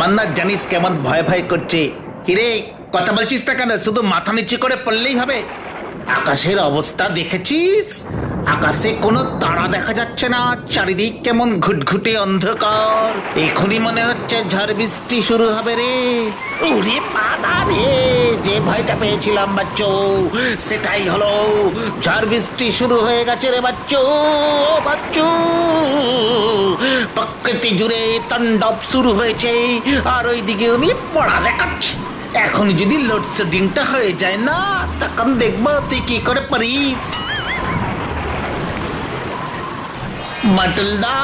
আমার না জানিস কেমন ভয় ভয় করছে। কিরে কথা বলছিস না কেন? শুধু মাথা নিচু করে পড়লেই হবে? আকাশের অবস্থা দেখেছিস? আকাশে কোনো তারা দেখা যাচ্ছে না, চারিদিক কেমন ঘুটঘুটে অন্ধকার। এখনই মনে হচ্ছে ঝড় বৃষ্টি শুরু হবে রে। ওরে বাবা রে, যে ভয়টা পেয়েছিলাম বাচ্চু সেটাই হলো, ঝড় বৃষ্টি শুরু হয়ে গেছে রে বাচ্চু। বাচ্চু, প্রকৃতি জুড়ে তাণ্ডব শুরু হয়েছে, আর ওইদিকে আমি পড়া দেখাচ্ছি। এখন যদি লোডশেডিংটা হয়ে যায় না, তখন দেখবো তুই কি করে পারিস। বাটুলদা,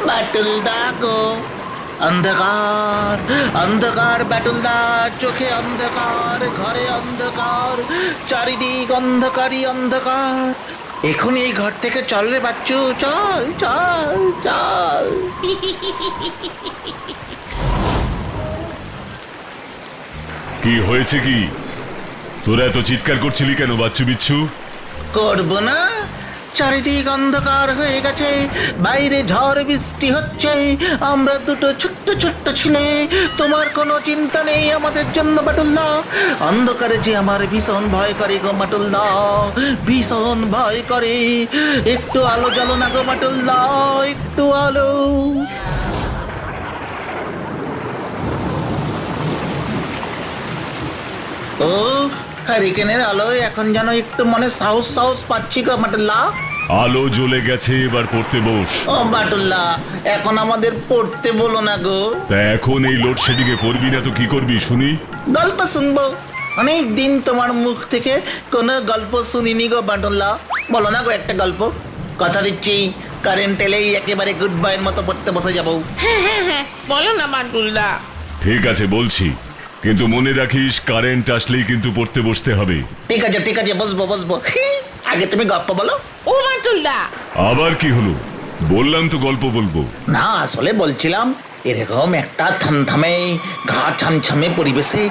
বাটুলদা গো, অন্ধকার অন্ধকার বাটুলদা, চোখে অন্ধকার, ঘরে অন্ধকার, চারিদিক অন্ধকারই অন্ধকার। এখন এই ঘর থেকে চল রে বাচ্চু, চল চল চল। কি হয়েছে? কি তোরা এত চিৎকার করছিলি কেন বাচ্চু বিচ্ছু? করবো না? চারিদিক অন্ধকার হয়ে গেছে, বাইরে ঝড় বৃষ্টি হচ্ছে, আমরা দুটো ছোট্ট ছোট্ট ছেলে, তোমার কোনো চিন্তা নেই আমাদের জন্য বাটুলদা। অন্ধকারে যে আমার ভীষণ ভয় করে গো বাটুলদা, ভীষণ ভয় করে। একটু আলো জ্বালো না গো বাটুলদা, একটু আলো। ও হারিকেনের আলোয় এখন যেন একটু মনে সাহস সাহস পাচ্ছি গো বাটুল্লা। আলো জ্বলে গেছে, এবার পড়তে বস। ও বাটুল্লা, এখন আমাদের পড়তে বলো না গো। তা এখন এই লোডশেডিং এ পড়বি না তো কি করবি শুনি? গল্প শুনবো। অনেক দিন তোমার মুখ থেকে কোনো গল্প শুনিনি গো বাটুল্লা, বলো না গো একটা গল্প। কথা দিচ্ছি, কারেন্ট এলেই একেবারে গুড বাইয়ের মতো পড়তে বসে যাবো। হ্যাঁ, বলো না বাটুলদা। ঠিক আছে বলছি, কিন্তু মনে রাখিস কারেন্ট আসলেই কিন্তু পড়তে বসতে হবে। ঠিক আছে বসবো বসবো। আগে তুমি গল্প বলো। ও বাটুলদা, আবার কি হলো? বললাম তো গল্প বলবো। না আসলে বলছিলাম, এরকম একটা থমথমে গা ছমছমে পরিবেশে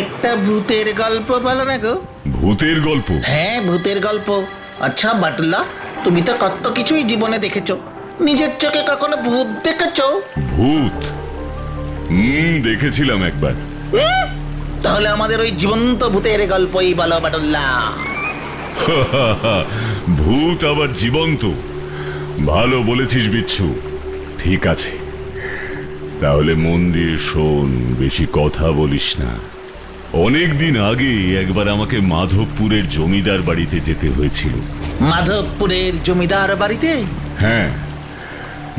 একটা ভূতের গল্প বলো না গো। ভূতের গল্প? হ্যাঁ ভূতের গল্প। আচ্ছা বাটুল্লা, তুমি তো কত কিছুই জীবনে দেখেছো, নিজের চোখে কখনো ভূত দেখেছো? ভূত? দেখেছিলাম একবার। তাহলে আমাদের ওই জীবন্ত ভূতের গল্পই বলো বাটুল্লা। ভূত আবার জীবন্ত? ভালো বলেছিস বিচ্ছু। ঠিক আছে, তাহলে মন দিয়ে শোন, বেশি কথা বলিস না। অনেকদিন আগে একবার আমাকে মাধবপুরের জমিদার বাড়িতে যেতে হয়েছিল। মাধবপুরের জমিদার বাড়িতে? হ্যাঁ,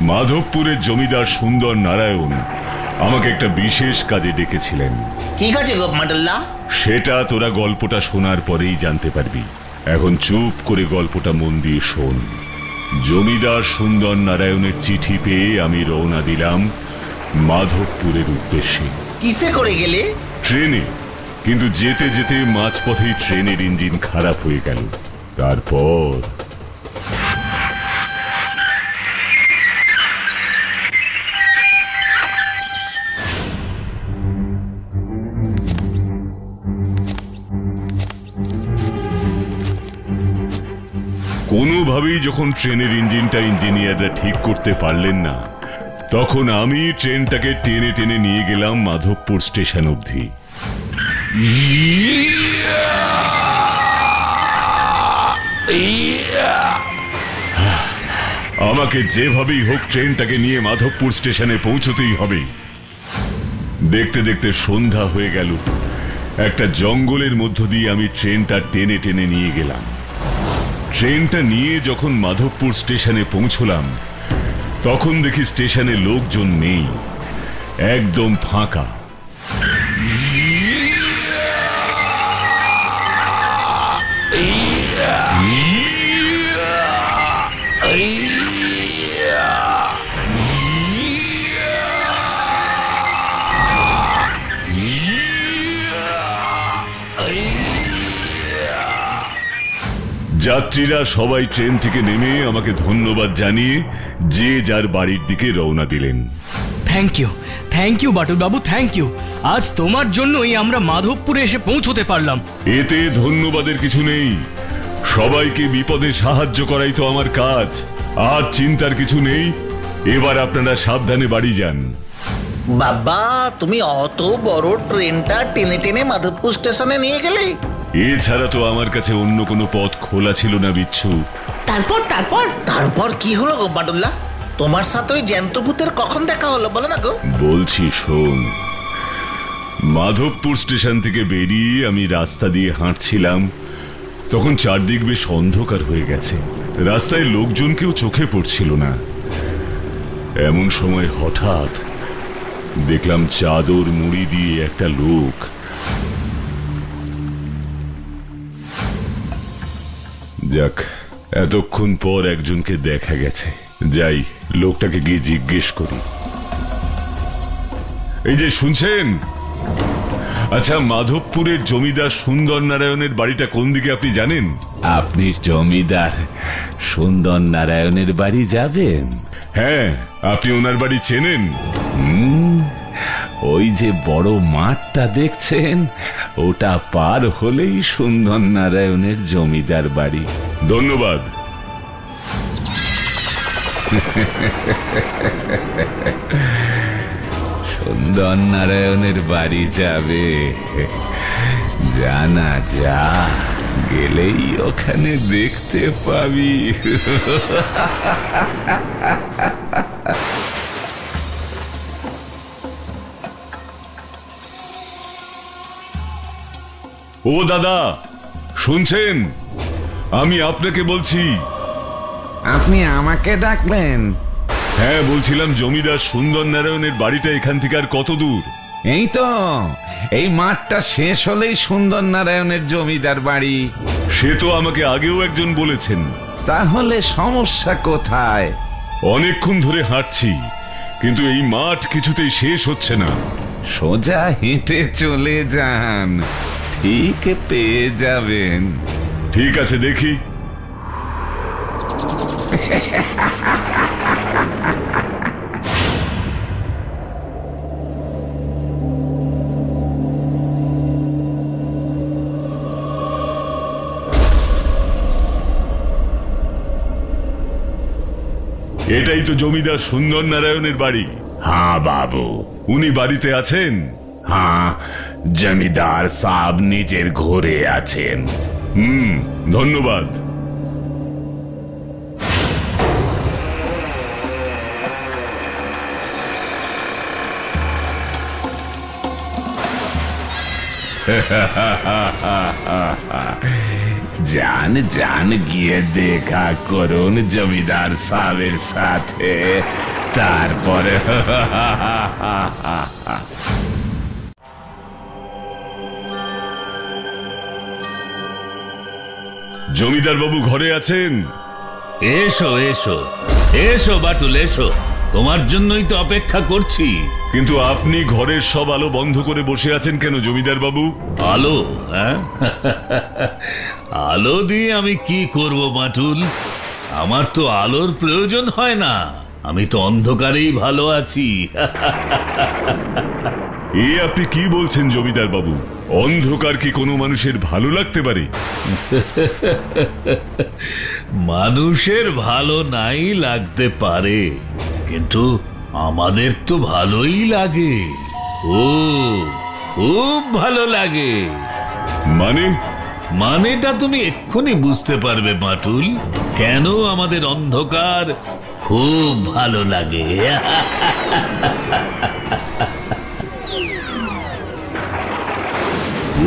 মাধবপুরের জমিদার সুন্দর নারায়ণ আমাকে একটা বিশেষ কাজে ডেকেছিলেন। কি কাজে গো বাটুল্লা? সেটা তোরা গল্পটা শোনার পরেই জানতে পারবি। এখন চুপ করে গল্পটা মন দিয়ে শোন। জমিদার সুন্দর নারায়ণের চিঠি পেয়ে আমি রওনা দিলাম মাধবপুরের উদ্দেশ্যে। কিসে করে গেলে? ট্রেনে, কিন্তু যেতে যেতে মাঝপথেই ট্রেনের ইঞ্জিন খারাপ হয়ে গেল। তারপর কোনোভাবেই যখন ট্রেনের ইঞ্জিনটা ইঞ্জিনিয়াররা ঠিক করতে পারলেন না, তখন আমি ট্রেনটাকে টেনে টেনে নিয়ে গেলাম মাধবপুর স্টেশন অবধি। আমাকে যেভাবেই হোক ট্রেনটাকে নিয়ে মাধবপুর স্টেশনে পৌঁছতেই হবে। দেখতে দেখতে সন্ধ্যা হয়ে গেল। একটা জঙ্গলের মধ্য দিয়ে আমি ট্রেনটা টেনে টেনে নিয়ে গেলাম। ট্রেনটা নিয়ে যখন মাধবপুর স্টেশনে পৌঁছলাম, তখন দেখি স্টেশনে লোকজন নেই, একদম ফাঁকা। যাত্রীরা সবাই ট্রেন থেকে নেমে আমাকে ধন্যবাদ জানিয়ে যে যার বাড়ির দিকে রওনা দিলেন। Thank you Batul Babu, thank you. আজ তোমার জন্যই আমরা মাধবপুরে এসে পৌঁছতে পারলাম। এতে ধন্যবাদের কিছু নেই, সবাইকে বিপদে সাহায্য করাই তো আমার কাজ। আর চিন্তার কিছু নেই, এবার আপনারা সাবধানে বাড়ি যান। বাবা, তুমি অত বড় ট্রেনটা টেনে টেনে মাধবপুর স্টেশনে নিয়ে গেলে? এছাড়া তো আমার কাছে অন্য কোনো পথ খোলা ছিল না বিচ্ছু। তারপর তারপর তারপর কি হলো গো বাটুল্লা? তোমার সাথে ওই জ্যান্ত ভূতের কখন দেখা হলো বলো না গো? বলছি শোন, মাধবপুর স্টেশন থেকে বেরিয়ে আমি রাস্তা দিয়ে হাঁটছিলাম, তখন চারদিক বেশ অন্ধকার হয়ে গেছে, রাস্তায় লোকজন কেউ চোখে পড়ছিল না। এমন সময় হঠাৎ দেখলাম চাদর মুড়ি দিয়ে একটা লোক যাক, এতক্ষণ পর একজনকে দেখা গেছে। যাই, লোকটাকে গিয়ে জিজ্ঞেস করি। এই যে শুনছেন, আচ্ছা মাধবপুরের জমিদার সুন্দর নারায়ণের বাড়িটা কোন দিকে আপনি জানেন? আপনি জমিদার সুন্দর নারায়ণের বাড়ি যাবেন? হ্যাঁ, আপনি ওনার বাড়ি চেনেন? ওই যে বড় মাঠটা দেখছেন, ওটা পার হলেই সুন্দর নারায়ণের জমিদার বাড়ি। ধন্যবাদ। সুন্দর নারায়ণের বাড়ি যাবে? জানা যা, গেলেই ওখানে দেখতে পাবি। ও দাদা, শুনছেন? আমি আপনাকে বলছি। আপনি আমাকে ডাকলেন? হ্যাঁ, বলছিলাম জমিদার সুন্দর নারায়ণের বাড়িটা এখান থেকে আর কত দূর? এই তো, এই মাঠটা শেষ হলেই সুন্দর নারায়ণের জমিদার বাড়ি। সে তো আমাকে আগেও একজন বলেছেন। তাহলে সমস্যা কোথায়? অনেকক্ষণ ধরে হাঁটছি, কিন্তু এই মাঠ কিছুতেই শেষ হচ্ছে না। সোজা হেঁটে চলে যান, ঠিক পেয়ে যাবেন। ঠিক আছে, দেখি। এটাই তো জমিদার সুন্দর নারায়ণের বাড়ি। হ্যাঁ বাবু। উনি বাড়িতে আছেন? হ্যাঁ, জমিদার সাহেব নিজের ঘরে আছেন। ধন্যবাদ। যান যান, গিয়ে দেখা করুন জমিদার সাহেবের সাথে, তারপরে জমিদার বাবু ঘরে আছেন? এসো এসো এসো বাটুল, এসো, তোমার জন্যই তো অপেক্ষা করছি। কিন্তু আপনি ঘরের সব আলো বন্ধ করে বসে আছেন কেন জমিদার বাবু? আলো? হ্যাঁ, আলো দিয়ে আমি কি করব বাটুল? আমার তো আলোর প্রয়োজন হয় না, আমি তো অন্ধকারেই ভালো আছি। এ আপনি কি বলছেন জমিদার বাবু? অন্ধকার কি কোনো মানুষের ভালো লাগতে পারে? মানুষের ভালো নাই লাগতে পারে, কিন্তু আমাদের তো ভালোই লাগে। ও, খুব ভালো লাগে। মানেটা তুমি এক্ষুনি বুঝতে পারবে বাটুল, কেন আমাদের অন্ধকার খুব ভালো লাগে।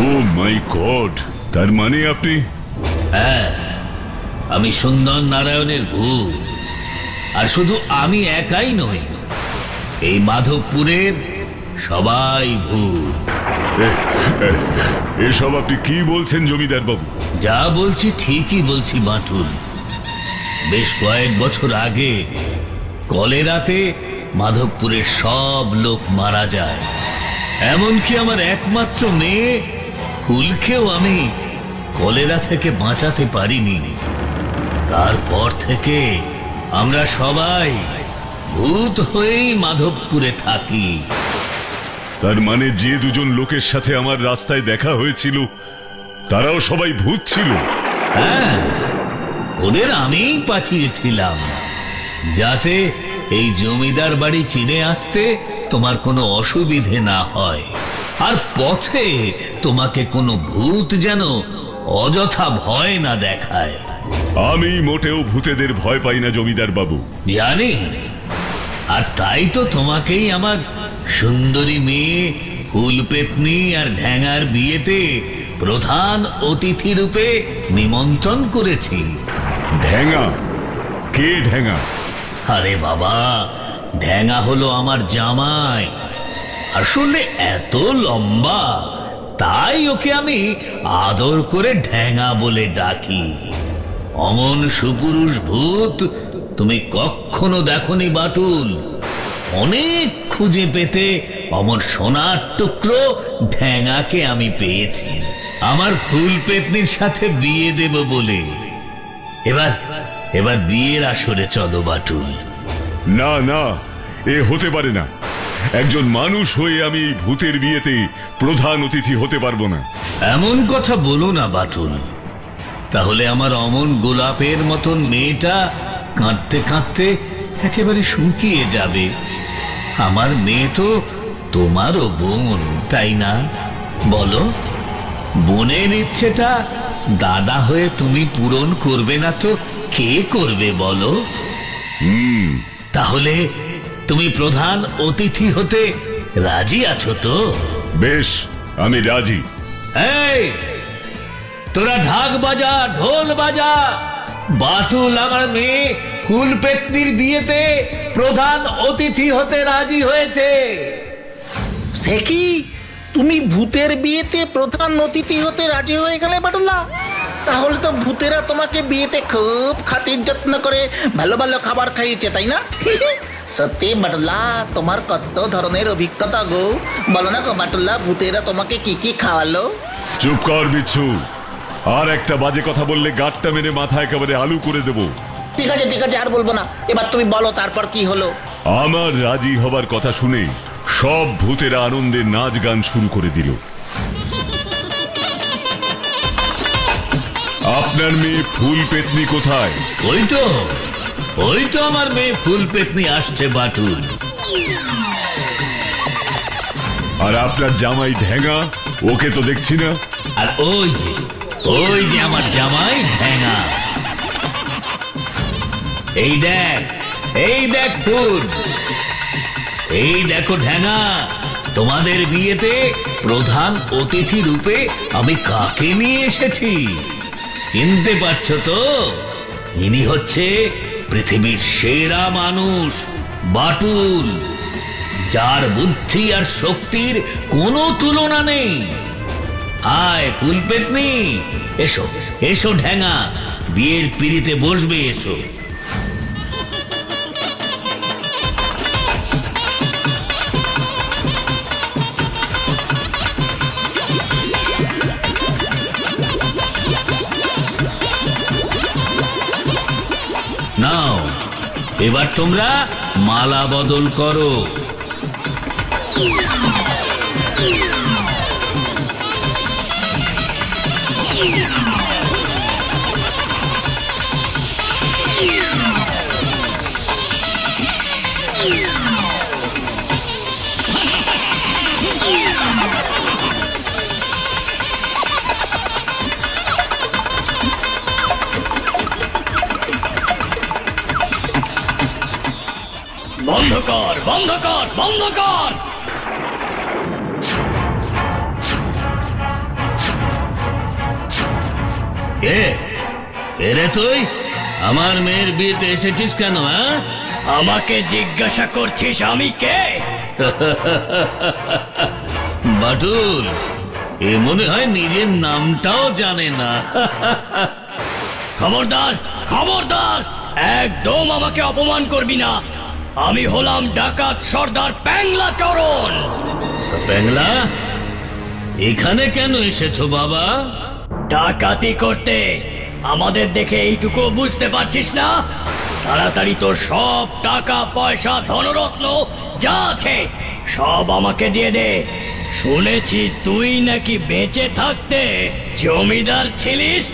ও মাই গড, তার মানে আপনি? হ্যাঁ, আমি সুন্দর নারায়ণের ভূত। আর শুধু আমি একাই নই, এই মাধবপুরের সবাই ভূত। এসব আপনি কি বলছেন জমিদার বাবু? যা বলছি ঠিকই বলছি বাটুল। বেশ কয়েক বছর আগে কলেরাতে মাধবপুরের সব লোক মারা যায়, এমনকি আমার একমাত্র মেয়ে ফুলকেও আমি কলেরা থেকে বাঁচাতে পারিনি। তারপর থেকে আমরা সবাই ভূত হয়েই মাধবপুরে থাকি। তার মানে যে দুজন লোকের সাথে আমার রাস্তায় দেখা হয়েছিল তারাও সবাই ভূত ছিল? হ্যাঁ, ওদের আমিই পাঠিয়েছিলাম যাতে এই জমিদার বাড়ি চিনে আসতে তোমার কোনো অসুবিধে না হয়, আর পথে তোমাকে কোনো ভূত যেন অযথা ভয় না দেখায়। আমি মোটেও ভূতেদের ভয় পাই না জমিদার বাবু। জানি, আর তাই তো তোমাকেই আমার সুন্দরী মেয়ে ফুলপেতনি আর ঢ্যাঙার বিয়েতে প্রধান অতিথি রূপে নিমন্ত্রণ করেছি। ঢ্যাঙা? কে ঢ্যাঙা? আরে বাবা, ঢ্যাঙা হলো আমার জামাই। আসলে এত লম্বা, তাই ওকে আমি আদর করে ঢ্যাঙা বলে ডাকি। অমন সুপুরুষ ভূত তুমি কখনো দেখনি বাটুল। অনেক খুঁজে পেতে অমর সোনার টুকরো ঢ্যাঙাকে আমি পেয়েছি আমার ফুলপেতনির সাথে বিয়ে দেব বলে। এবার বিয়ের আসরে চলো বাটুল। না না, এ হতে পারে না। একজন মানুষ হয়ে আমি এই ভূতের বিয়েতে প্রধান অতিথি হতে পারবো না। এমন কথা বলো না বাটুল, তাহলে আমার অমন গোলাপের মতন মেয়েটা কাঁদতে কাঁদতে একেবারে শুকিয়ে যাবে। আমার মেয়ে তো তোমারও বোন, তাই না? বলো, বোনের ইচ্ছেটা দাদা হয়ে তুমি পূরণ করবে না তো কে করবে বলো? তাহলে তুমি প্রধান অতিথি হতে রাজি আছো তো? বেশ, আমি রাজি। এই, তোরা ঢাক বাজা, ঢোল বাজা। বাটুল আমার মেয়ে ফুলপেতনির বিয়েতে প্রধান অতিথি হতে রাজি হয়েছে। সে কি, তুমি ভূতের বিয়েতে প্রধান অতিথি হতে রাজি হয়ে গেলে বাটুল্লা? তাহলে তো ভূতেরা তোমাকে বিয়েতে খুব খাতির যত্ন করে ভালো ভালো খাবার খাইয়েছে, তাই না? সত্যি বাটুল্লা, তোমার কত ধরনের অভিজ্ঞতা গো। বলো না গো বাটুল্লা, ভূতেরা তোমাকে কি কি খাওয়ালো? চুপ কর বিচ্ছু। আর একটা বাজে কথা বললে গাঁটটা মেরে মাথা একেবারে আলু করে দেব। ঠিক আছে ঠিক আছে, আর বলবো না। এবার তুমি বলো তারপর কি হলো। আমার রাজি হবার কথা শুনে সব ভূতেরা আনন্দে নাচ গান শুরু করে দিল। আপনার মেয়ে ফুলপেতনি কোথায়? ওই তো আমার মেয়ে ফুলপেতনি আসছে বাটুল। আর আপনার জামাই ঢ্যাঙা, ওকে তো দেখছি না। আর ওই যে আমার জামাই ঢ্যাঙা। এই দেখ ফুল, এই দেখো ঢ্যাঙা, তোমাদের বিয়েতে প্রধান অতিথি রূপে আমি কাকে নিয়ে এসেছি চিনতে পারছো তো? ইনি হচ্ছে পৃথিবীর সেরা মানুষ বাটুল, যার বুদ্ধি আর শক্তির কোনো তুলনা নেই। আয় ফুলপেতনি, এসো এসো ঢ্যাঙা, বিয়ের পিড়িতে বসবে, এসো। নাও, এবার তোমরা মালা বদল করো। বন্ধ কর, বন্ধ কর, বন্ধ কর। এরে তুই আমার মেয়ের বিয়েতে এসেছিস কেন? আমাকে জিজ্ঞাসা করছিস আমি কে? বাটুল, এ মনে হয় নিজের নামটাও জানে না। খবরদার, খবরদার, একদম আমাকে অপমান করবি না। আমি হলাম ডাকাত সর্দার প্যাংলা চরণ। প্যাংলা, এখানে কেন এসেছো বাবা? ডাকাতি করতে। আমাদের দেখে এইটুকু বুঝতে পারছিস না? তাড়াতাড়ি তোর সব টাকা পয়সা ধনরত্ন যা আছে সব আমাকে দিয়ে দে। শুনেছি তুই নাকি বেঁচে থাকতে জমিদার ছিলিস।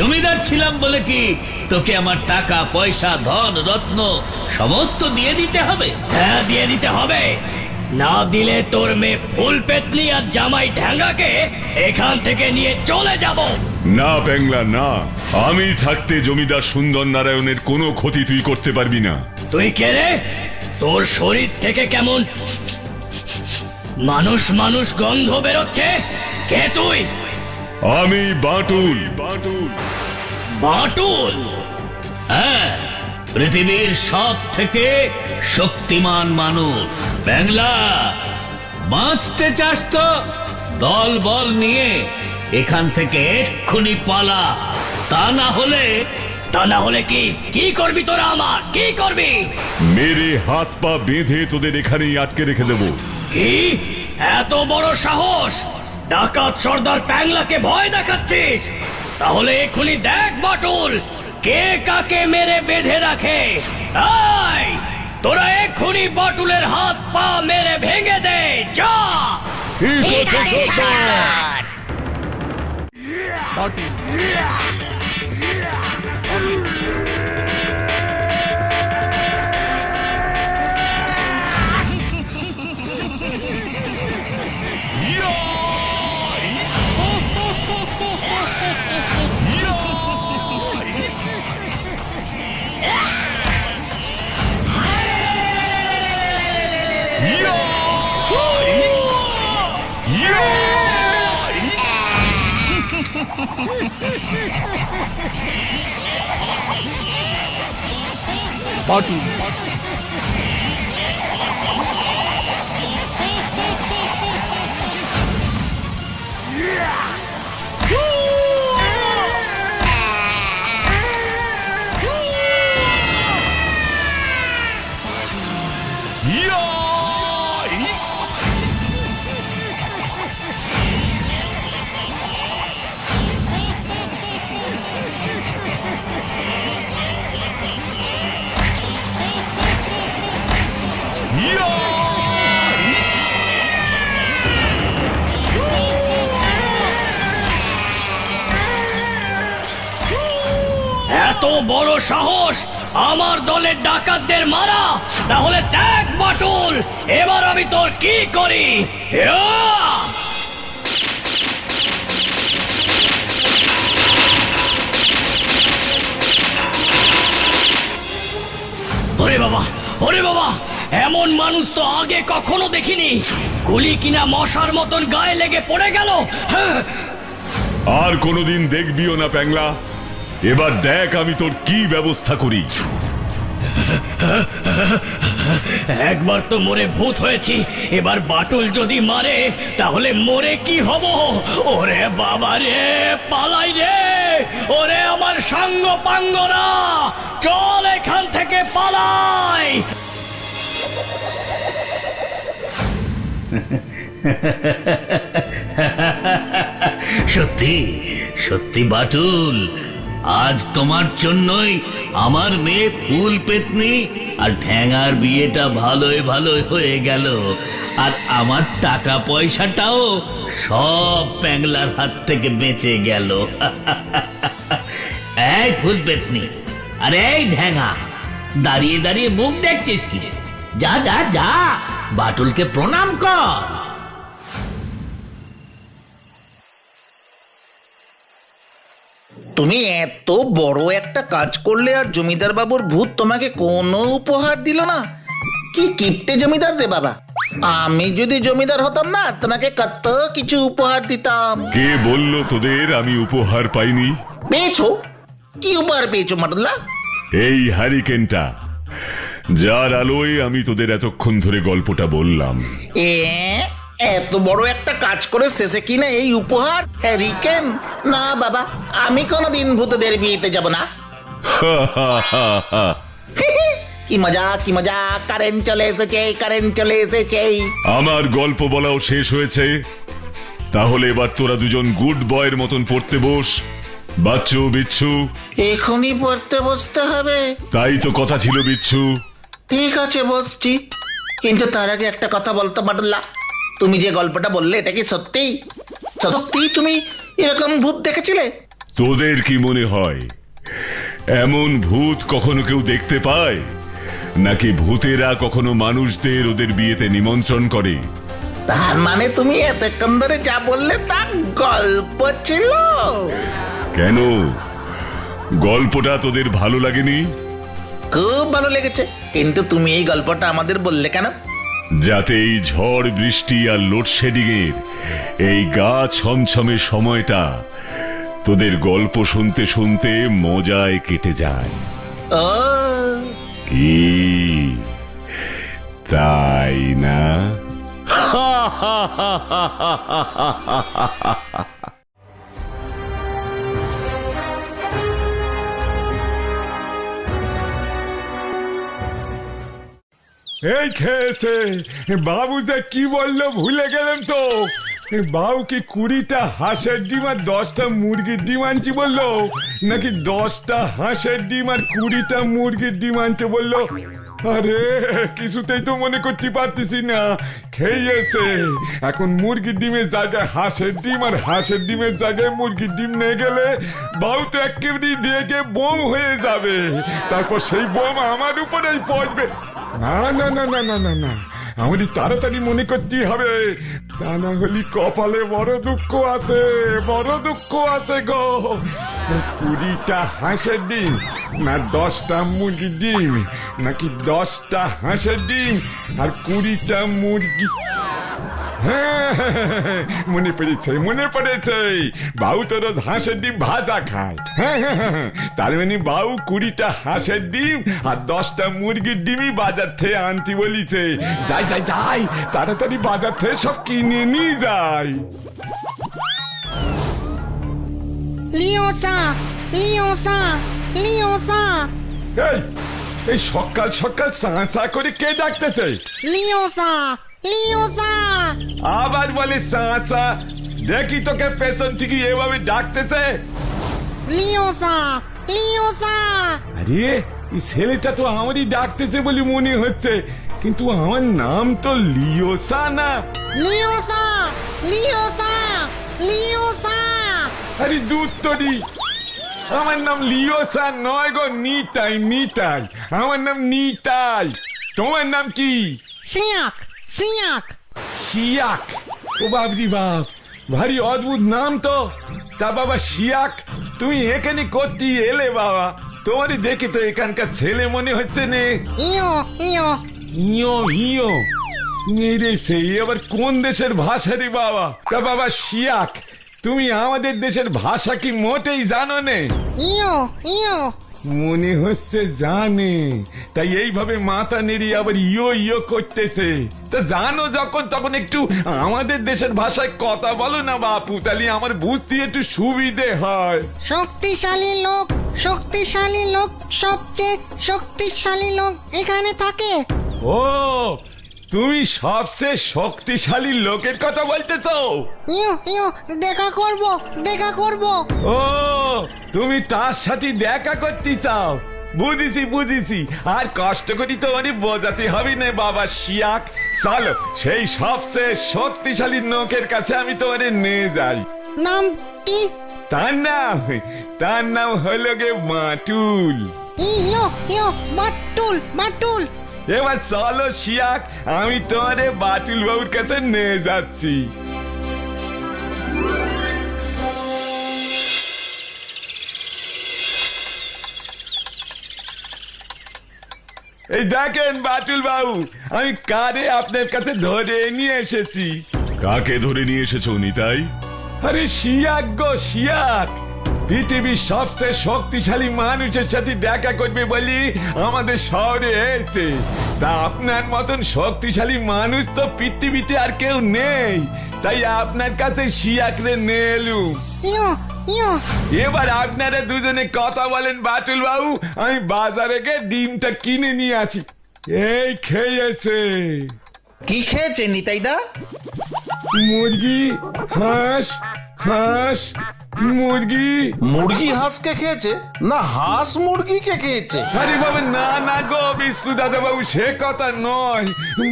জমিদার ছিলাম বলে কি তোকে আমার টাকা পয়সা ধন রত্ন সমস্ত দিয়ে দিতে হবে? হ্যাঁ, দিয়ে দিতে হবে। না দিলে তোর মেয়ে ফুল পেতনি আর জামাই ঢ্যাঙ্গাকে এখান থেকে নিয়ে চলে যাব। না প্যাংলা না, আমি থাকতে জমিদার সুন্দর নারায়ণের কোনো ক্ষতি তুই করতে পারবি না। তুই কে রে? তোর শরীর থেকে কেমন মানুষ মানুষ গন্ধ বেরোচ্ছে। কে তুই? আমি বাটুল। বাটুল? হ্যাঁ, পৃথিবীর সব থেকে শক্তিমান মানুষ। বাংলা, বাঁচতে চাস তো দল বল নিয়ে এখান থেকে এক্ষুনি পালা। তা না হলে কি করবি তোরা? আমার কি করবি? মেরে হাত পা বেঁধে তোদের এখানেই আটকে রেখে দেবো। কি এত বড় সাহস? ডাকাত সর্দার প্যাংলাকে ভয় দেখাচ্ছিস? তাহলে এক্ষুনি দেখ বাটুল, কে কাকে মেরে বেঁধে রাখে। এই, তোরা এক্ষুনি বাটুলের হাত পা মেরে ভেঙে দে। যা। ঠিক আছে সর্দার। এত বড় সাহস আমার দলের ডাকাতদের মারা? তাহলে দেখ বাটুল, এবার আমি তোর কি করি। ইয়া! ওরে বাবা, এমন মানুষ তো আগে কখনো দেখিনি। গুলি কিনা মশার মতন গায়ে লেগে পড়ে গেল। আর কোনোদিন দেখবিও না প্যাংলা। এবার দেখ আমি তোর কি ব্যবস্থা করি। একবার তো মরে ভূত হয়েছি, এবার বাটুল যদি মারে তাহলে মরে কি হব? ওরে বাবা রে, পালাই রে। ওরে আমার সাঙ্গ পাঙ্গরা, চল এখান থেকে পালাই। সত্যি সত্যি বাটুল, আজ তোমার জন্যই আমার মেয়ে ফুল পেতনি আর ঠ্যাঙার বিয়েটা ভালোই হয়ে গেল, আর আমার টাকা পয়সাটাও সব প্যাংলার হাত থেকে বেঁচে গেল। এই ফুল পেতনি আর এই ঠ্যাঙা, দাঁড়িয়ে দাঁড়িয়ে মুখ দেখছিস কি? যা যা যা, বাটুলকে প্রণাম কর। তুমি এত বড় একটা কাজ করলে আর জমিদার বাবুর ভূত তোমাকে কোনো উপহার দিল না? কি কিপটে জমিদার রে বাবা। আমি যদি জমিদার হতাম না, তোমাকে কত কিছু উপহার দিতাম। কে বলল তোদের আমি উপহার পাইনি? পেয়েছো? কি উপহার পেয়েছো মাটুল্লা? এই হ্যারিকেনটা, যার আলোয় আমি তোদের এতক্ষণ ধরে গল্পটা বললাম। এত বড় একটা কাজ করে শেষে কিনা এই উপহার, হ্যারিকেন? না বাবা, আমি কোনোদিন ভূতদের বিয়েতে যাব না। কি মজা কি মজা, কারেন্ট চলে এসেছে। আমার গল্প বলাও শেষ হয়েছে। তাহলে এবার তোরা দুজন গুড বয়ের মতন পড়তে বস। বাচ্চু, বিচ্ছু। এখনই পড়তে বসতে হবে? তাই তো কথা ছিল বিচ্ছু। ঠিক আছে, বসছি। কিন্তু তার আগে একটা কথা বলতে পারলা, তুমি যে গল্পটা বললে এটা কি সত্যি তুমি এরকম ভূত দেখেছিলে? তোদের কি মনে হয় এমন ভূত কখনো কেউ দেখতে পায়, নাকি ভূতেরা কখনো মানুষদের ওদের বিয়েতে নিমন্ত্রণ করে? তার মানে তুমি এতক্ষণ ধরে যা বললে তা গল্প ছিল? কেন, গল্পটা তোদের ভালো লাগেনি? খুব ভালো লেগেছে, কিন্তু তুমি এই গল্পটা আমাদের বললে কেন? যাতে এই ঝড় বৃষ্টি আর লোডশেডিং এর এই গা ছমছমে সময়টা তোদের গল্প শুনতে শুনতে মজায় কেটে যায়। ও কি তাই না? এই খেয়েছে বাবু যে কি বললো ভুলে গেলেন তো। বাবু কি 20টা হাঁসের ডিম আর 10টা মুরগির ডিম আনছি বললো, নাকি 10টা হাঁসের ডিম আর 20টা মুরগির ডিম আনতে বললো? আরে কিছুতেই তো মনে করতে পারতেছি না। খেয়েছে, এখন মুরগির ডিমের জায়গায় হাঁসের ডিম আর হাঁসের ডিমের জায়গায় মুরগির ডিম নিয়ে গেলে বাবু তো একেবারে রেগে বোম হয়ে যাবে, তারপর সেই বোম আমার উপরেই পড়বে। না না না না না না না, আমারই তাড়াতাড়ি মনে করতেই হবে, তা না হলে কপালে বড় দুঃখ আছে, বড় দুঃখ আছে গো। 20টা হাঁসের ডিম না 10টা মুরগির ডিম, নাকি 10টা হাঁসের ডিম আর 20টা মুরগি? হ্যাঁ মনে পড়েছে, মনে পড়েছে, বাবু তো রোজ হাঁসের ডিম ভাজা খায়। হ্যাঁ তার মানে বাবু 20টা হাঁসের ডিম আর 10টা মুরগির ডিমই বাজার থেকে আনতে বলিছে। যাই যাই যাই, তাড়াতাড়ি বাজার থেকে সব কিনে নিয়ে যাই। লিওসা লিওসা লিওসা এই এই সকাল সকাল চা করে কে ডাকতেছে? লিওসা লিওসা আবার বলে চা, দেখি তোকে পেছন থেকে এভাবে ডাকতেছে। লিওসা লিওসা আরে এই ছেলেটা তো আমারই ডাকতেছে বলে মনে হচ্ছে, কিন্তু আমার নাম তো লিওসা না। লিওসা লিওসা লিওসা আরে দুধ তরি, আমার নাম লিওসা নয় গো, নিতাই নিতাই, আমার নাম নিতাই। তোমার নাম কি? সিয়াক সিয়াক শিয়াক। ও বাবরি বাপ, ভারী অদ্ভুত নাম তো। তা বাবা শিয়াক, তুমি এখানে করতে এলে বাবা? তোমারই দেখে তো এখানকার ছেলে মনে হচ্ছে নে। ইয়ো ইয়ো ইয়ো ইয়ো মেরে, সেই আবার কোন দেশের ভাষা রে বাবা? তা বাবা শিয়াক, তুমি আমাদের দেশের ভাষা কি মোটেই জানো নে? ইয়ো ইয়ো মনে হচ্ছে জানে, তাই এইভাবে মাথা নেড়িয়ে আবার ইয়ো ইয়ো করতেছে। তা জানো যখন তখন একটু আমাদের দেশের ভাষায় কথা বলো না বাপু, তাহলে আমার বুঝতে একটু সুবিধে হয়। শক্তিশালী লোক, শক্তিশালী লোক, সবচেয়ে শক্তিশালী লোক এখানে থাকে। ও, তুমি সবচেয়ে শক্তিশালী লোকের কথা বলতেছো? ইয়ো ইয়ো দেখা করব, দেখা করব। ও, তুমি তার সাথে দেখা করতে চাও? বুঝেছি বুঝেছি, আর কষ্ট করি তো অনেক বোঝাতে হবে না বাবা শিয়াক। চলো সেই সবচেয়ে শক্তিশালী লোকের কাছে আমি তোমারে নিয়ে যাই। নাম কি? তার নাম হলো গে বাটুল। ইয়ো ইয়ো বাটুল বাটুল। এবার চলো শিয়াক, আমি তোমারে বাটুল বাবুর কাছে নিয়ে যাচ্ছি। এই দেখেন বাটুল বাবু, আমি কারে আপনার কাছে ধরে নিয়ে এসেছি। কাকে ধরে নিয়ে এসেছো নিতাই? আরে শিয়াক গো শিয়াক, পৃথিবীর সবচেয়ে শক্তিশালী মানুষের সাথে দেখা করবে বলি আমাদের শহরে এসেছে। তা আপনার মতন শক্তিশালী মানুষ তো পৃথিবীতে আর কেউ নেই, তাই আপনার কাছে শিয়াকরে নিয়ে এলুম। ইয়ো ইয়ো এবার আপনারা দুজনে কথা বলেন বাটুল বাবু, আমি বাজারে গিয়ে ডিমটা কিনে নিয়ে আসি। এই খেয়েছে। কি খেয়েছে নিতাইদা? মুরগি, হাঁস, হাঁস, মুরগি। মুরগি হাঁসকে খেয়েছে না হাঁস মুরগিকে খেয়েছে? আরে বাবা না না গো বিষ্ণু দাদা বাবু, সে কথা নয়,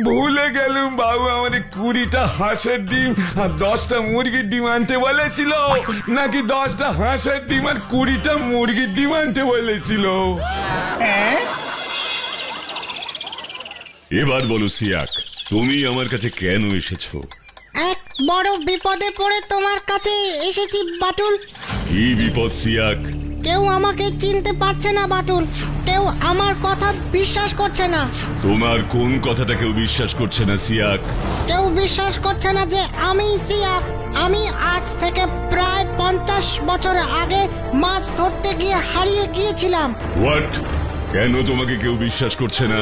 ভুলে গেলুম। বাবু আমাদের 20টা হাঁসের ডিম আর 10টা মুরগির ডিম আনতে বলেছিল, নাকি 10টা হাঁসের ডিম আর 20টা মুরগির ডিম আনতে বলেছিল? এবার বলো সিয়াক, তুমি আমার কাছে কেন এসেছো? এক বড় বিপদে পড়ে তোমার কাছে এসেছি বাটুল। কি বিপদ সিয়াক? কেউ আমাকে চিনতে পারছে না বাটুল, কেউ আমার কথা বিশ্বাস করছে না। তোমার কোন কথাটা কেউ বিশ্বাস করছে না সিয়াক? কেউ বিশ্বাস করছে না যে আমি সিয়াক। আমি আজ থেকে প্রায় 50 বছর আগে মাছ ধরতে গিয়ে হারিয়ে গিয়েছিলাম। হোয়াট? কেন তোমাকে কেউ বিশ্বাস করছে না?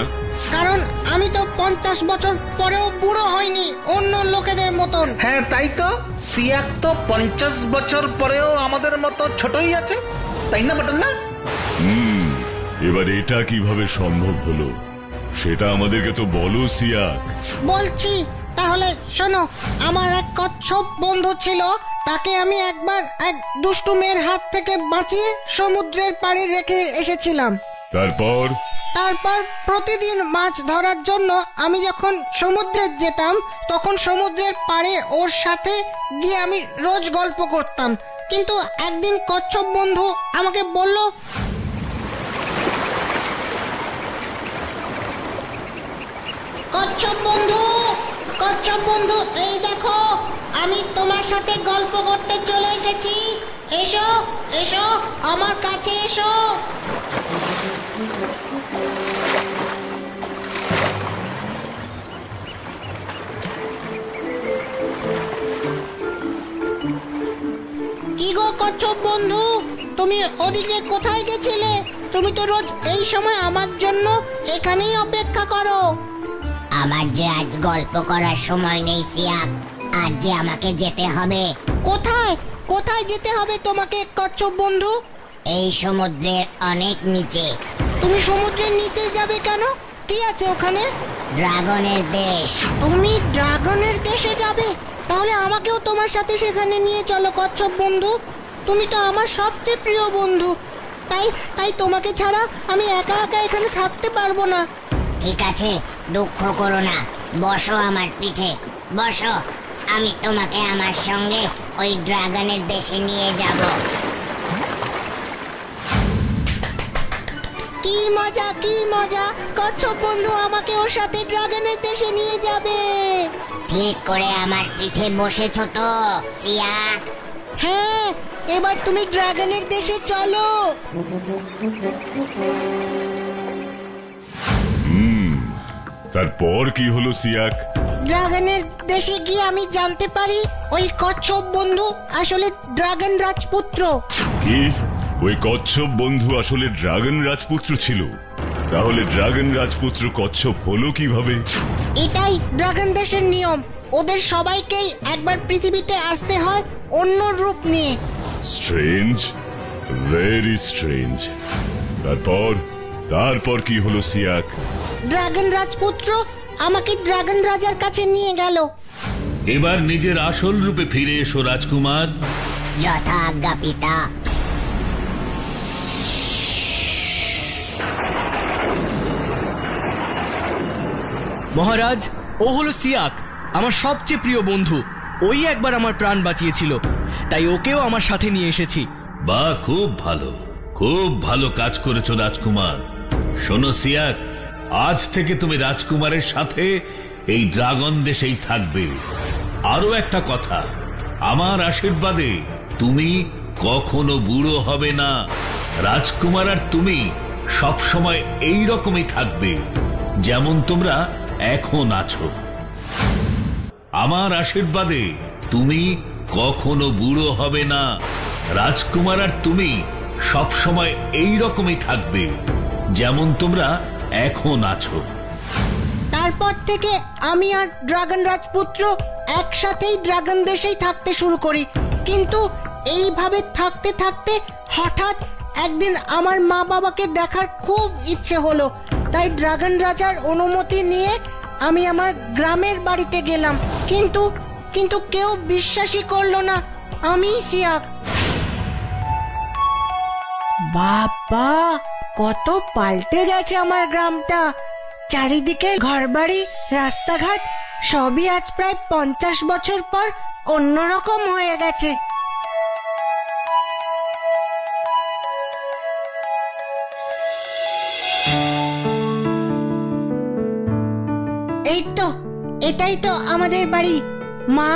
কারণ আমি তো 50 বছর পরেও বুড়ো হয়নি অন্য লোকেদের মতন। হ্যাঁ তাই তো, সিয়াক তো 50 বছর পরেও আমাদের মতো ছোটই আছে, তাই না বাটুল না? এবার এটা কিভাবে সম্ভব হলো সেটা আমাদেরকে তো বলো সিয়াক। বলছি, তাহলে শোনো। আমার এক কচ্ছপ বন্ধু ছিল, তাকে আমি একবার এক দুষ্টু মেয়ের হাত থেকে বাঁচিয়ে সমুদ্রের পাড়ে রেখে এসেছিলাম। তারপর প্রতিদিন মাছ ধরার জন্য আমি যখন সমুদ্রে যেতাম, তখন সমুদ্রের পাড়ে ওর সাথে গিয়ে আমি রোজ গল্প করতাম। কিন্তু একদিন কচ্ছপ বন্ধু আমাকে বলল, কচ্ছপ বন্ধু, এই দেখো আমি তোমার সাথে গল্প করতে চলে এসেছি। এসো এসো, আমার কাছে এসো। কি গো কচ্ছপ বন্ধু, তুমি ওদিকে কোথায় গেছিলে? তুমি তো রোজ এই সময় আমার জন্য এখানেই অপেক্ষা করো। আমার যে আজ গল্প করার সময় নেই সিয়াক, আজ যে আমাকে যেতে হবে। কোথায় কোথায় যেতে হবে তোমাকে কচ্ছপ বন্ধু? এই সমুদ্রের অনেক নিচে। তুমি সমুদ্রের নিচে যাবে কেন? কি আছে ওখানে? ড্রাগনের দেশ। তুমি ড্রাগনের দেশে যাবে? তাহলে আমাকেও তোমার সাথে সেখানে নিয়ে চলো কচ্ছপ বন্ধু। তুমি তো আমার সবচেয়ে প্রিয় বন্ধু, তাই তোমাকে ছাড়া আমি একা একা এখানে থাকতে পারবো না। ঠিক আছে, দুঃখ করো না, বসো আমার পিঠে, বসো। আমি তোমাকে আমার সঙ্গে ওই ড্রাগনের দেশে নিয়ে যাব। কি মজা, কি মজা! কচ্ছপ বন্ধু আমাকে ওর সাথে ড্রাগনের দেশে নিয়ে যাবে। ঠিক করে আমার পিঠে বসেছো তো সিয়াক? হ্যাঁ, এবার তুমি ড্রাগনের দেশে চলো। তারপর কি হলো সিয়াক? ড্রাগনের দেশে গিয়ে আমি জানতে পারি ওই কচ্ছপ বন্ধু আসলে ড্রাগন রাজপুত্র। কি? ওই কচ্ছপ বন্ধু আসলে ড্রাগন রাজপুত্র ছিল? তাহলে ড্রাগন রাজপুত্র কচ্ছপ হলো কিভাবে? এটাই ড্রাগন দেশের নিয়ম। ওদের সবাইকেই একবার পৃথিবীতে আসতে হয় অন্য রূপ নিয়ে। Strange, very strange. তারপর কি হলো সিয়াক? ড্রাগন রাজপুত্র আমাকে ড্রাগন রাজার কাছে নিয়ে গেল। এবার নিজের আসল রূপে ফিরে এসো রাজকুমার। যথা আজ্ঞা পিতা। মহারাজ, ও হলো সিয়াক, আমার সবচেয়ে প্রিয় বন্ধু। ওই একবার আমার প্রাণ বাঁচিয়েছিল, তাই ওকেও আমার সাথে নিয়ে এসেছি। বাহ, খুব ভালো, খুব ভালো কাজ করেছো রাজকুমার। শোনো সিয়াক, আজ থেকে তুমি রাজকুমারের সাথে এই ড্রাগন দেশেই থাকবে। আরো একটা কথা, আমার আশীর্বাদে তুমি কখনো বুড়ো হবে না। রাজকুমার আর তুমি সবসময় এই রকমই থাকবে, যেমন তোমরা এখন আছো। আমার আশীর্বাদে তুমি কখনো বুড়ো হবে না। রাজকুমার আর তুমি সবসময় এই রকমই থাকবে, যেমন তোমরা এখন আছো। তারপর থেকে আমি আর ড্রাগন রাজপুত্র একসাথেই ড্রাগন দেশেই থাকতে শুরু করি। কিন্তু এইভাবে থাকতে থাকতে হঠাৎ একদিন আমার মা বাবাকে দেখার খুব ইচ্ছে হলো। তাই ড্রাগন রাজার অনুমতি নিয়ে আমি আমার গ্রামের বাড়িতে গেলাম। কিন্তু কেউ বিশ্বাসই করলো না আমি সিয়াক। বাবা, কত পাল্টে গেছে আমার গ্রামটা। চারিদিকে ঘরবাড়ি, রাস্তাঘাট সবই আজ প্রায় 50 বছর পর অন্যরকম হয়ে গেছে। এই তো, এটাই তো আমাদের বাড়ি। মা,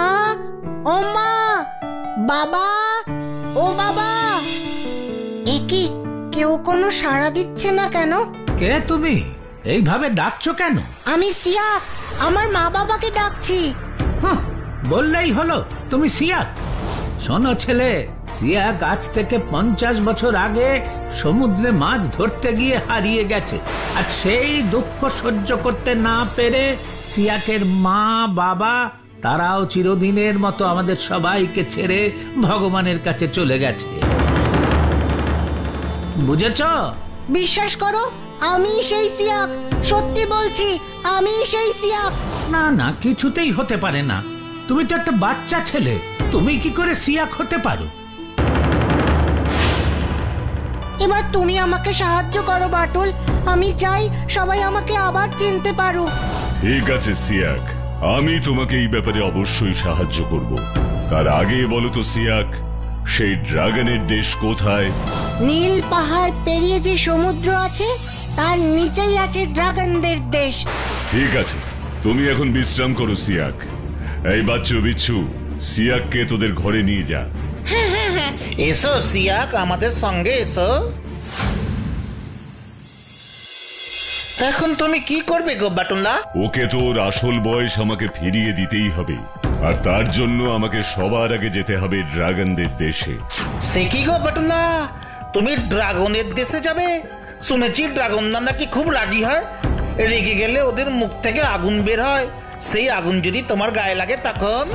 ও মা, বাবা, ও বাবা। এ কি, কেউ কোনো সাড়া দিচ্ছে না কেন? কে তুমি? এইভাবে ডাকছো কেন? আমি সিয়া, আমার মা বাবাকে ডাকছি। বললেই হলো তুমি সিয়াক। শোনো ছেলে, সিয়াক আজ থেকে 50 বছর আগে সমুদ্রে মাছ ধরতে গিয়ে হারিয়ে গেছে। আর সেই দুঃখ সহ্য করতে না পেরে সিয়াকের মা বাবা তারাও চিরদিনের মতো আমাদের সবাইকে ছেড়ে ভগবানের কাছে চলে গেছে। বুঝেছ? বিশ্বাস করো, আমি সেই সিয়াক, সত্যি বলছি, আমি সেই সিয়াক। না না, কিছুতেই হতে পারে না। তুমি তো একটা বাচ্চা ছেলে, তুমি কি করে সিয়াক হতে পারো? এবার তুমি আমাকে সাহায্য করো বাটুল। আমি চাই সবাই আমাকে আবার চিনতে পারো। ঠিক আছে সিয়াক, আমি তোমাকে এই ব্যাপারে অবশ্যই সাহায্য করব। তার আগে বলো তো সিয়াক, সেই ড্রাগনের দেশ কোথায়? নীল পাহাড় পেরিয়ে যে সমুদ্র আছে তার নিচেই আছে ড্রাগনদের দেশ। ঠিক আছে, তুমি এখন বিশ্রাম করো সিয়াক। এই বাচ্চু বিচ্ছু, সিয়াককে তোদের ঘরে নিয়ে যা। এসো সিয়াক, আমাদের সঙ্গে এসো। এখন তুমি কি করবে গো বাটুল্লা? ওকে তোর আসল বয়স আমাকে ফিরিয়ে দিতেই হবে, আর তার জন্য আমাকে সবার আগে যেতে হবে ড্রাগনদের দেশে। সে কি গো বাটুল্লা, তুমি ড্রাগনের দেশে যাবে? শুনেছি ড্রাগনরা নাকি খুব রাগী হয়, রেগে গেলে ওদের মুখ থেকে আগুন বের হয়। সেই আগুন যদি তোমার গায়ে লাগে তখন?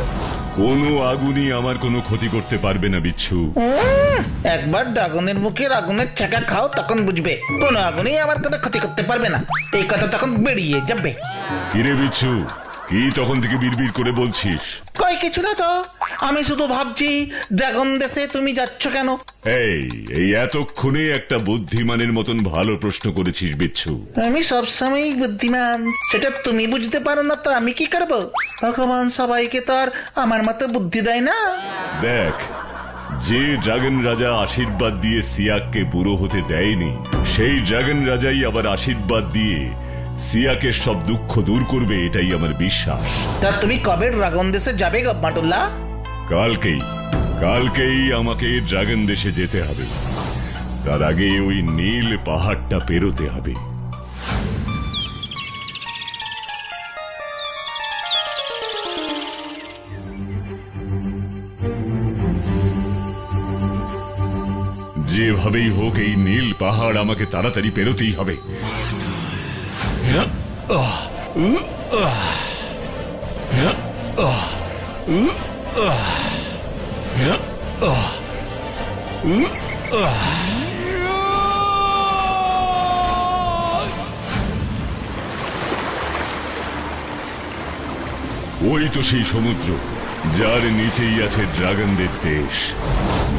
কোনো আগুনই আমার কোনো ক্ষতি করতে পারবে না বিচ্ছু। একবার ড্রাগনের মুখের আগুনের ছ্যাঁকা খাও, তখন বুঝবে কোনো আগুনই আমার কোনো ক্ষতি করতে পারবে না। এই কথা তখন বেরিয়ে যাবে। কিরে বিচ্ছু, কি তখন থেকে বিড়বিড় করে বলছিস? কই কিছু না তো, আমি শুধু ভাবছি ড্রাগন দেশে তুমি যাচ্ছ কেন? এই এতক্ষণে একটা বুদ্ধিমানের মতন ভালো প্রশ্ন করেছিস বিচ্ছু। আমি সবসময় বুদ্ধিমান, সেটা তুমি বুঝতে পারো না তো আমি কি করবো? ভগবান সবাইকে তো আর আমার মতো বুদ্ধি দেয় না। দেখ, যে ড্রাগন রাজা আশীর্বাদ দিয়ে সিয়াককে বুড়ো হতে দেয়নি, সেই ড্রাগন রাজাই আবার আশীর্বাদ দিয়ে সিয়াকের সব দুঃখ দূর করবে, এটাই আমার বিশ্বাস। তা তুমি কবে ড্রাগন দেশে যাবে গো বাটুল্লা? কালকেই আমাকে ড্রাগন দেশে যেতে হবে। তার আগে ওই নীল পাহাড়টা পেরোতে হবে। যেভাবেই হোক এই নীল পাহাড় আমাকে তাড়াতাড়ি পেরোতেই হবে। ওই তো সেই সমুদ্র, যার নিচেই আছে ড্রাগনদের দেশ।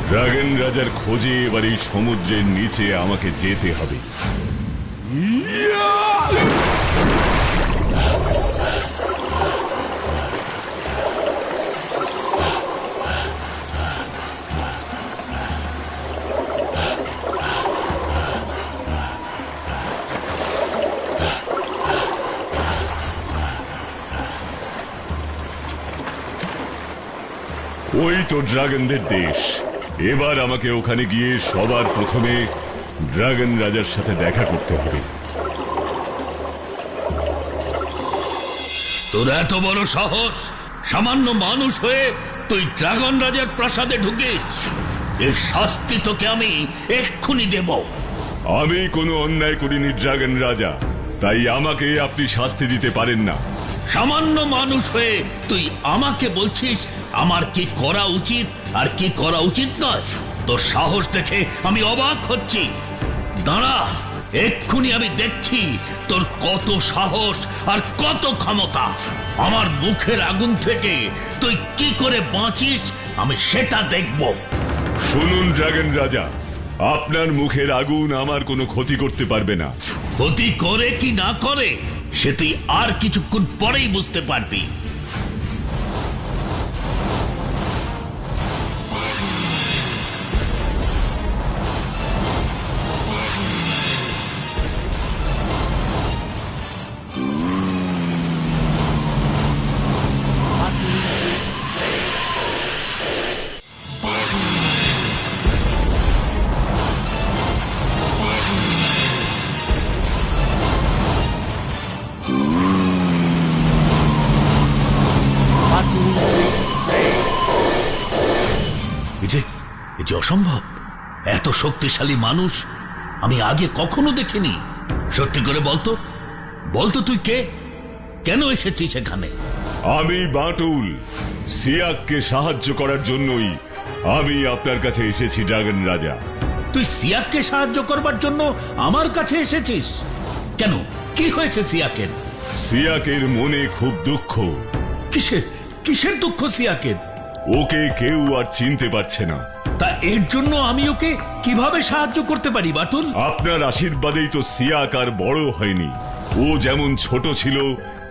ড্রাগন রাজার খোঁজে এবার এই সমুদ্রের নিচে আমাকে যেতে হবে। ওই তো ড্রাগনদের দেশ। এবার আমাকে ওখানে গিয়ে সবার প্রথমে ড্রাগন রাজার সাথে দেখা করতে হবে। তোর এত বড় সাহস, সামান্য মানুষ হয়ে তুই ড্রাগন রাজার প্রাসাদে ঢুকিস? এর শাস্তি তোকে আমি এক্ষুনি দেব। আমি কোনো অন্যায় করিনি ড্রাগন রাজা, তাই আমাকে আপনি শাস্তি দিতে পারেন না। সামান্য মানুষ হয়ে তুই আমাকে বলছিস আমার কি করা উচিত আর কি করা উচিত নয়? তোর সাহস দেখে আমি অবাক হচ্ছি। দাঁড়া, এক্ষুনি আমি দেখছি তোর কত সাহস আর কত ক্ষমতা। আমার মুখের আগুন থেকে তুই কি করে বাঁচিস আমি সেটা দেখব। শুনুন ড্রাগন রাজা, আপনার মুখের আগুন আমার কোনো ক্ষতি করতে পারবে না। ক্ষতি করে কি না করে সে তুই আর কিছুক্ষণ পরেই বুঝতে পারবি। এ যে অসম্ভব, এত শক্তিশালী মানুষ আমি আগে কখনো দেখিনি। সত্যি করে বলতো, বলতো তুই কে, কেন এসেছিস এখানে? আমি বাটুল, সিয়াককে সাহায্য করার জন্যই আমি আপনার কাছে এসেছি ড্রাগন রাজা। তুই সিয়াককে সাহায্য করবার জন্য আমার কাছে এসেছিস? কেন, কি হয়েছে সিয়াকের? সিয়াকের মনে খুব দুঃখ। কিসের কিসের দুঃখ সিয়াকের? ওকে কেউ আর চিনতে পারছে না। তা এর জন্য আমি ওকে কিভাবে সাহায্য করতে পারি বাটুল? আপনার আশীর্বাদেই তো সিয়াক আর বড় হয়নি। ও যেমন ছোট ছিল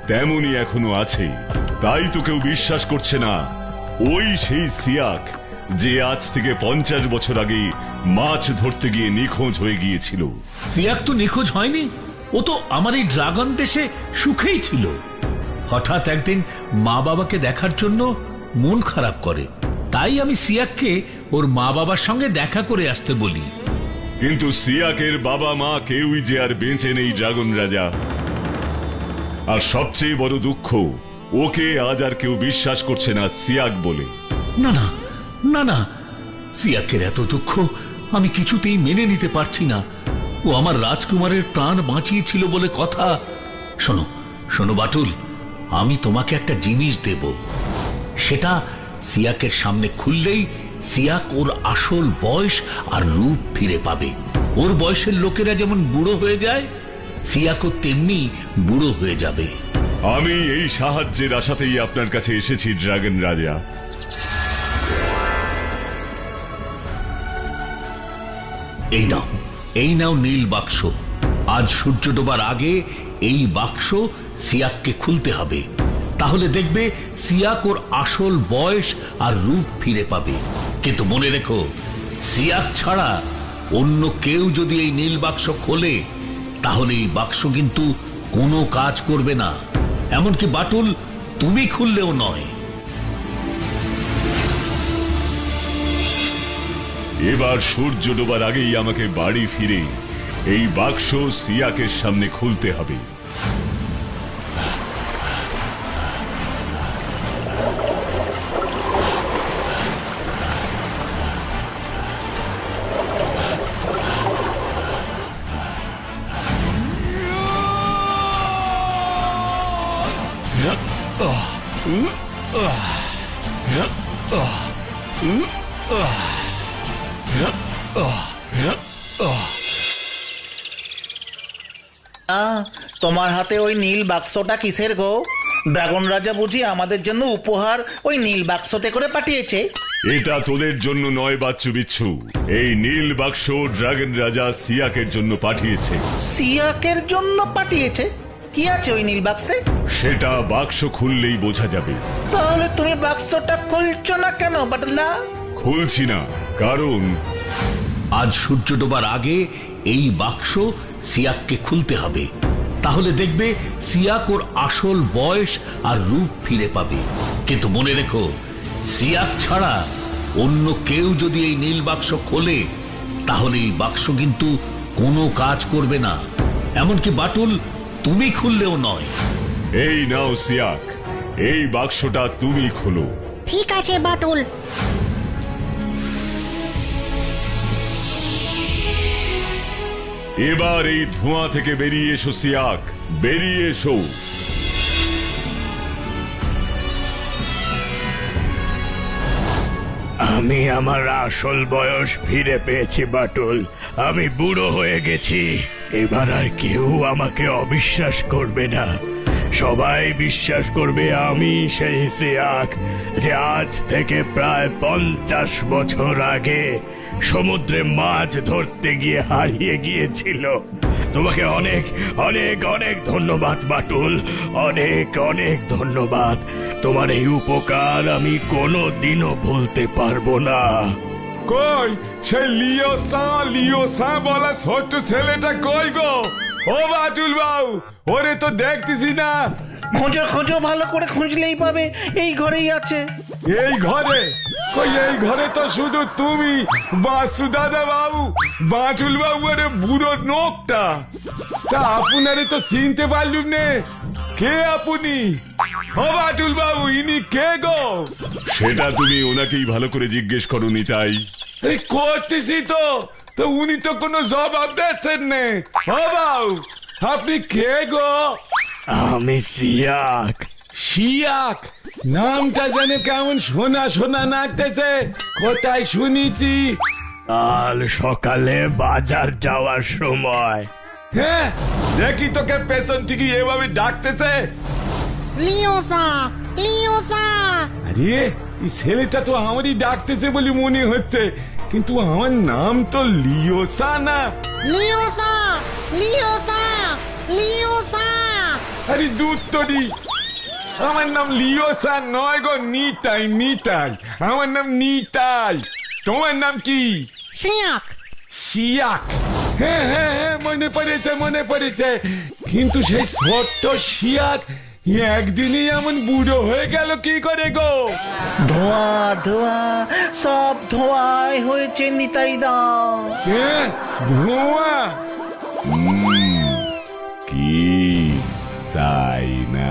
তেমনই এখনো আছে। তাই তো কেউ বিশ্বাস করছে না ওই সেই সিয়াক যে আজ থেকে 50 বছর আগে মাছ ধরতে গিয়ে নিখোঁজ হয়ে গিয়েছিল। সিয়াক তো নিখোঁজ হয়নি, ও তো আমার এই ড্রাগন দেশে সুখেই ছিল। হঠাৎ একদিন মা বাবাকে দেখার জন্য মন খারাপ করে, তাই আমি সিয়াককে ওর মা বাবার সঙ্গে দেখা করে আসতে বলি। কিন্তু সিয়াকের বাবা মা কেউই যে আর বেঁচে নেই ড্রাগন রাজা। আর সবচেয়ে বড় দুঃখ, ওকে আজ আর কেউ বিশ্বাস করছে না সিয়াক বলে। না না না না, সিয়াকের এত দুঃখ আমি কিছুতেই মেনে নিতে পারছি না। ও আমার রাজকুমারের প্রাণ বাঁচিয়েছিল বলে কথা। শোনো শোনো বাটুল, আমি তোমাকে একটা জিনিস দেব, সেটা সিয়াকের সামনে খুললেই সিয়াক ওর আসল বয়স আর রূপ ফিরে পাবে। ওর বয়সের লোকেরা যেমন বুড়ো হয়ে যায়, সিয়াকও তেমনি বুড়ো হয়ে যাবে। আমি এই সাহায্যের আশাতেই আপনার কাছে এসেছি ড্রাগন রাজা। এই নাও নীল বাক্স। আজ সূর্য ডোবার আগে এই বাক্স সিয়াককে খুলতে হবে, তাহলে দেখবে সিয়াক ওর আসল বয়স আর রূপ ফিরে পাবে। কিন্তু মনে রেখো, সিয়াক ছাড়া অন্য কেউ যদি এই নীল বাক্স খোলে তাহলে এই বাক্স কিন্তু কোনো কাজ করবে না, এমনকি বাটুল তুমি খুললেও নয়। এবার সূর্য ডোবার আগেই আমাকে বাড়ি ফিরে এই বাক্স সিয়াকের সামনে খুলতে হবে। তোমার হাতে ওই নীল বাক্সটা কিসের গো? ড্রাগন রাজা বুঝি আমাদের জন্য উপহার ওই নীল বাক্সতে করে পাঠিয়েছে? এটা তোদের জন্য নয় বাচ্চু বিচ্ছু, এই নীল বাক্স ড্রাগন রাজা সিয়াকের জন্য পাঠিয়েছে। সিয়াকের জন্য পাঠিয়েছে? কি আছে ওই নীল বাক্সে? সেটা বাক্স খুললেই বোঝা যাবে। তাহলে তুমি বাক্সটা খুলছো না কেন বাটলা? খুলছি না কারণ আজ সূর্য ডোবার আগে এই বাক্স সিয়াককে খুলতে হবে, তাহলে দেখবে সিয়াক ওর আসল বয়স আর রূপ ফিরে পাবে। কিন্তু মনে রেখো, সিয়াক ছাড়া অন্য কেউ যদি এই নীল বাক্স খোলে তাহলে এই বাক্স কিন্তু কোনো কাজ করবে না, এমনকি বাটুল তুমি খুললেও নয়। এই নাও সিয়াক, এই বাক্সটা তুমি খোলো। ঠিক আছে বাটুল। এবার এই ধোঁয়া থেকে বেরিয়ে এসো সিয়াক, বেরিয়ে এসো। আমি আমার আসল বয়স ফিরে পেয়েছি বাটুল। আমি বুড়ো হয়ে গেছি, এবার আর কেউ আমাকে অবিশ্বাস করবে না। সবাই বিশ্বাস করবে আমি সেই সিয়াক যে আজ থেকে প্রায় 50 বছর আগে সমুদ্রে মাছ ধরতে গিয়ে হারিয়ে গিয়েছিল। তোমাকে অনেক অনেক অনেক ধন্যবাদ বাটুল, অনেক অনেক ধন্যবাদ। তোমার এই উপকার আমি কোনোদিনও ভুলতে পারবো না। কই সেই লিওসা বলা ছোট্ট ছেলেটা কই গো? ও বাটুল বাবু, ওরে তো দেখতেছি না। খোঁজো খোঁজো, ভালো করে খুঁজলেই পাবে, এই ঘরেই আছে। এই ঘরে? কই এই ঘরে তো শুধু তুমি, বাসু দাদা বাবু, বাটুল বাবু আর এ বুড়ো নোকটা। তা আপনারে তো চিনতে পারলুম নে। কে আপনি? ও বাটুল বাবু, ইনি কে গো? সেটা তুমি ওনাকেই ভালো করে জিজ্ঞেস করো নিতাই। এই করতেছি তো, তো উনি তো কোনো জবাব দিচ্ছেন নে। ও বাবু, আপনি কে গো? আমি সিয়াক। শিয়াক নামটা যেন কেমন শোনা শোনা লাগতেছে, কোথায় শুনেছি? কাল সকালে বাজার যাওয়ার সময়। হ্যাঁ, দেখি তোকে পেছন থেকে এভাবে ডাকতেছে। লিওসা, লিওসা। আরে এই ছেলেটা তো আমারই ডাকতেছে বলে মনে হচ্ছে, কিন্তু আমার নাম তো লিওসা না। লিওসা, লিওসা, লিওসা। আরে দূর তোরি, আমার নাম লিওসা নয় গো, নিতাই নিতাই। আমার নাম নিতাই। তোমার নাম কি? শিয়াক। শিয়াক? হ্যাঁ হ্যাঁ হ্যাঁ, মনে পড়েছে মনে পড়েছে। কিন্তু সেই ছোট্ট শিয়াক একদিনই এমন বুড়ো হয়ে গেল কি করে গো? ধোঁয়া ধোঁয়া, সব ধোঁয়ায় হয়েছে নিতাই দা। হ্যাঁ, ধোঁয়া? কি তাই না?